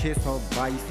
622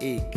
1۔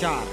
4۔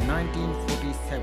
1947۔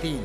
3۔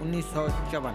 1954۔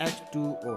H2O۔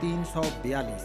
342۔